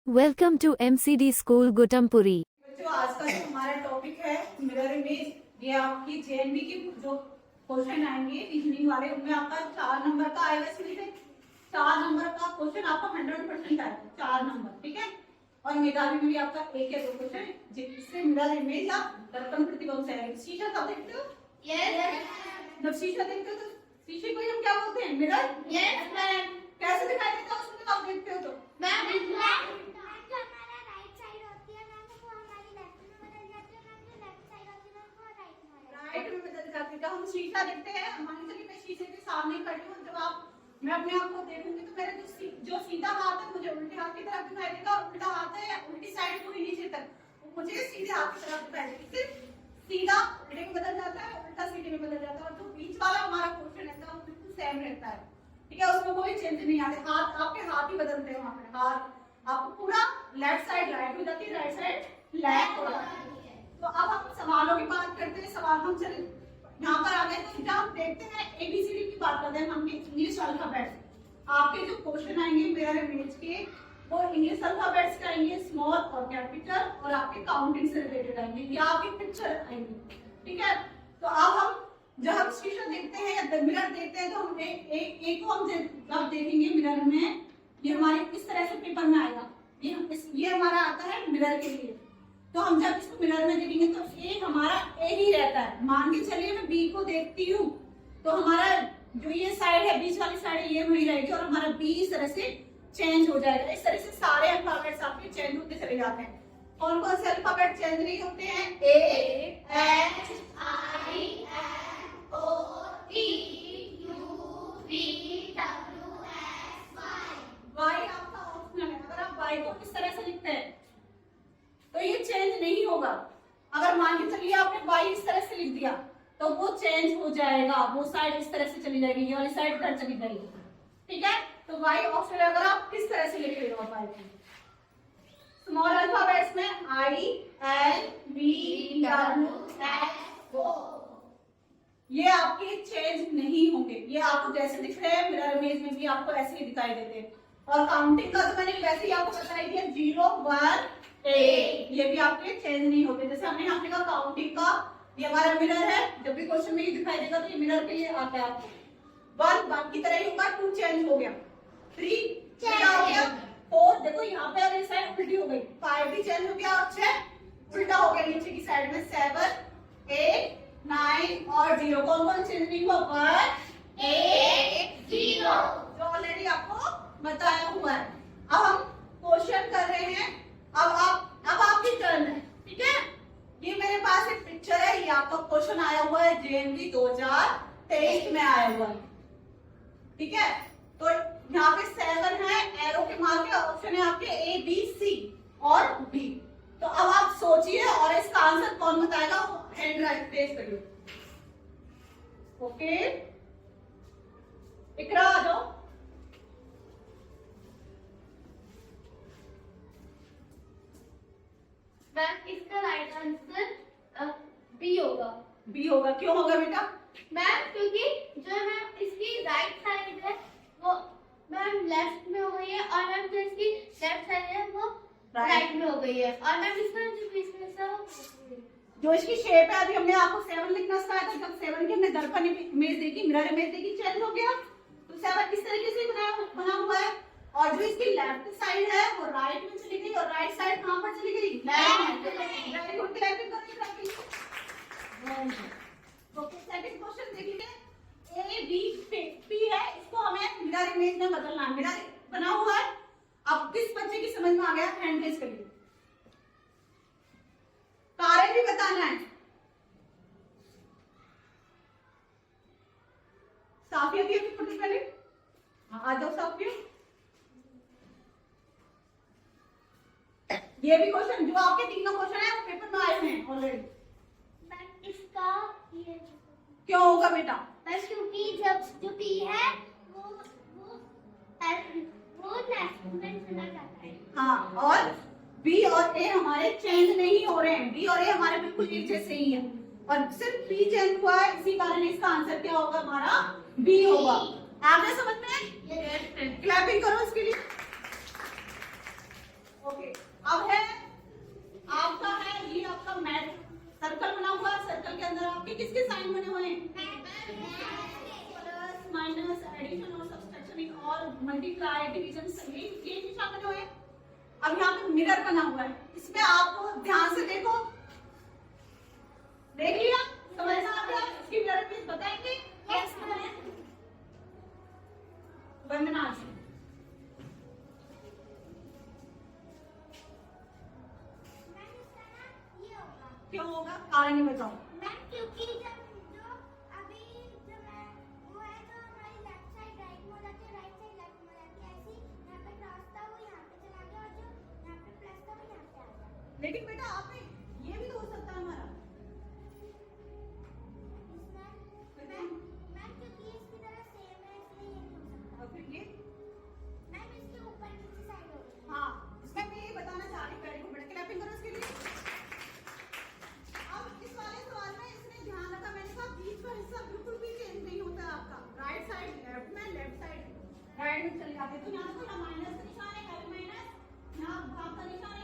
Welcome to MCD School Gutampuri. बच्चों आज का जो हमारा टॉपिक है मिरर इमेज, ये आपकी जेएनबी की जो क्वेश्चन आएंगे रीजनिंग वाले, उनमें आपका 4 नंबर का आएगा। इसमें 4 नंबर का क्वेश्चन आपका 100% आएगा, 4 नंबर, ठीक है। और मेधावी में भी आपका 1 या 2 क्वेश्चन जिससे मिरर इमेज आप दर्पण प्रतिबिंब से आएगी। शीशा कब देखते हो? जब शीशा देखते हो तो शीशे को ही हम क्या बोलते हैं? मिरर। कैसे दिखाई देता है उसमें जब आप देखते हो तो? राइट में बदल जाती है। जब हम शीशा देखते हैं, मान लीजिए मैं शीशे के सामने खड़ी हूँ, जब मैं अपने आप को देखूंगी तो मेरे जो सीधा हाथ है मुझे उल्टे हाथ की तरफ दिखाई देगा, और उल्टा हाथ है उल्टी साइड पूरी नीचे तक वो मुझे सीधे हाथ की तरफ दिखाई देगी। सिर्फ सीधा उल्टे में बदल जाता है, उल्टा सीधे में बदल जाता है, और जो बीच वाला हमारा क्वेश्चन रहता है वो बिल्कुल सेम रहता है, ठीक है। उसमें कोई चेंज नहीं आता। हाथ आपके हाथ ही बदलते हैं, वहां पे हाथ आपको पूरा लेफ्ट साइड राइट हो जाती है, राइट साइड लेफ्ट हो जाती है। तो अब हम सवालों की बात करते हैं। सवाल हम चले यहाँ पर आ गए, तो जब हम देखते हैं एबीसीडी की बात करते हैं, हम इंग्लिश अल्फाबेट। आपके जो क्वेश्चन आएंगे मिरर इमेज के, वो इंग्लिश अल्फाबेट्स के आएंगे, स्मॉल और कैपिटल, और आपके काउंटिंग से रिलेटेड आएंगे, या आपकी पिक्चर आएंगे, ठीक है। तो अब हम जब हम शीशा देखते हैं या मिरर देखते हैं, तो हम एक को हम जब देखेंगे मिरर में, ये हमारे इस तरह से पेपर में आएगा, ये हमारा आता है मिरर के लिए। तो हम जब इसको मिरर में देखेंगे तो ए हमारा ए ही रहता है। मान के चलिए मैं बी को देखती हूँ, तो हमारा जो ये साइड है, बीच वाली साइड, ये वही रहेगी, और हमारा बी इस तरह से चेंज हो जाएगा। इस तरह से सारे अल्फाबेट्स आपके चेंज होते चले जाते हैं। कौन कौन से अल्फाबेट चेंज नहीं होते हैं? A, H, I, N, O, T, U, V, W, X, Y आपका ऑप्शनल है। अगर आप वाई को किस तरह से लिखते हैं तो ये चेंज नहीं होगा। अगर मान के चलिए आपने वाई इस तरह से लिख दिया तो वो चेंज हो जाएगा, वो साइड इस तरह से चली जाएगी, ये वाली साइड इधर चली जाएगी, ठीक है। तो वाई ऑप्शन है, अगर आप किस तरह से लिख रहे हो वाई को। स्मॉल अल्फाबेट्स में आई, एल, बी, डब्ल्यू, एक्स, ओ, ये आपके चेंज नहीं होंगे। ये आपको जैसे दिख रहे हैं मिरर इमेज में भी आपको ऐसे ही दिखाई देते हैं। और काउंटिंग का तो मैंने वैसे ही आपको बताई दिया, 0, 1, 8, ये भी आपके चेंज नहीं होते। जैसे हमने यहाँ लिखा काउंटिंग का, ये हमारा मिरर है, जब भी क्वेश्चन में ये दिखाई देगा तो ये मिरर के लिए आता है आपको। 1 की तरह ही होगा, 2 चेंज हो गया, 3 क्या हो गया, 4 देखो यहाँ पे और इस साइड उल्टी हो गई, 5 भी चेंज हो गया, और 6 उल्टा हो गया नीचे की साइड में, 7, 8, 9 और 0। कौन कौन चेंज नहीं हुआ? 1, 8, 0, जो ऑलरेडी आपको बताया हुआ है। अब हम क्वेश्चन कर रहे हैं। अब आपकी टर्न है, ठीक है। ये मेरे पास एक पिक्चर है, ये आपका क्वेश्चन आया हुआ है जेएनबी 2023 में आया हुआ है, ठीक है। तो यहाँ पे 7 है, एरो के मार्क के ऑप्शन है आपके ए, बी, सी और बी। तो अब आप सोचिए और इसका आंसर कौन बताएगा, हैंड राइट पेश करिए। ओके, इकरा आ जाओ। मैम इसका राइट आंसर बी होगा। बी होगा, क्यों होगा बेटा? मैम क्योंकि जो मैम इसकी राइट साइड है वो मैम लेफ्ट में हो गई है, और मैम जो इसकी लेफ्ट साइड है वो राइट में हो गई है, और मैम इसका जो बीच में से जो इसकी शेप है, अभी हमने आपको 7 लिखना सिखाया था, जब 7 की हमने दर्पण इमेज देखी, मिरर इमेज देखी, चेंज हो गया। तो 7 किस तरीके से बना हुआ है, और जो इसकी लेफ्ट साइड है वो राइट में चली गई, और राइट साइड कहां पर चली गई? वेरी गुड, क्लैपिंग करो। ओके, सेकंड क्वेश्चन देखिए, ए, बी, पी है, इसको हमें मिरर इमेज में बदलना है। मिरर बना हुआ है, अब किस बच्चे की समझ में आ गया? हैंड रेज करिए। कारण भी बताना है। साफिया की फोटो पहले आ जाओ। साफिया, ये भी क्वेश्चन जो आपके तीनों क्वेश्चन है वो पेपर में आए हुए हैं ऑलरेडी। मैम इसका ये क्यों होगा बेटा? मैम क्योंकि जब जो पी है वो नेक्स्ट में चला जाता है। हाँ, और बी और ए हमारे चेंज नहीं हो रहे हैं, बी और ए हमारे बिल्कुल एक जैसे ही है, और सिर्फ बी चेंज हुआ है, इसी कारण इसका आंसर क्या होगा? हमारा बी होगा। आपने समझ में? क्लैपिंग करो इसके लिए। ओके, अब है आपका है ये आपका मैथ सर्कल बना हुआ है। सर्कल के अंदर आपके किसके साइन बने हुए हैं? प्लस माइनस एडिशन और सब्सट्रैक्शन और मल्टीप्लाई डिवीजन ये निशान बने हुए हैं। अब यहाँ पे मिरर बना हुआ है, इसमें आपको ध्यान से देखो, देख लिया, समझना आ गया? इसकी मिरर प्लीज बताएंगे? यस वंदना जी। क्यों होगा, कारण ही बताओ। मैम क्योंकि जब जो अभी जो मैं वो है तो हमारी लेफ्ट साइड राइट में हो जाती है, राइट साइड लेफ्ट में हो जाती है, ऐसी यहाँ पे क्रॉस था वो यहाँ पे चला गया और जो यहाँ पे प्लस था वो यहाँ पे आ गया। लेकिन बेटा आपने ये भी तो हो सकता है हमारा। मैम क्योंकि इसकी तरह सेम है इसलिए ये नहीं हो सकता। और फिर ये मैम इसके ऊपर नीचे साइड हो गई। हाँ, इसमें मैं ये बताना चाह रही हूँ, वेरी गुड, क्लैपिंग करो इसके लिए। अब इस वाले सवाल में इसने ध्यान रखा, मैंने कहा बीच का हिस्सा बिल्कुल भी चेंज नहीं होता है आपका, राइट साइड लेफ्ट में, लेफ्ट साइड राइट में चले जाते हैं। तो यहाँ देखो, यहाँ माइनस का निशान है, माइनस, यहाँ भाग का निशान है,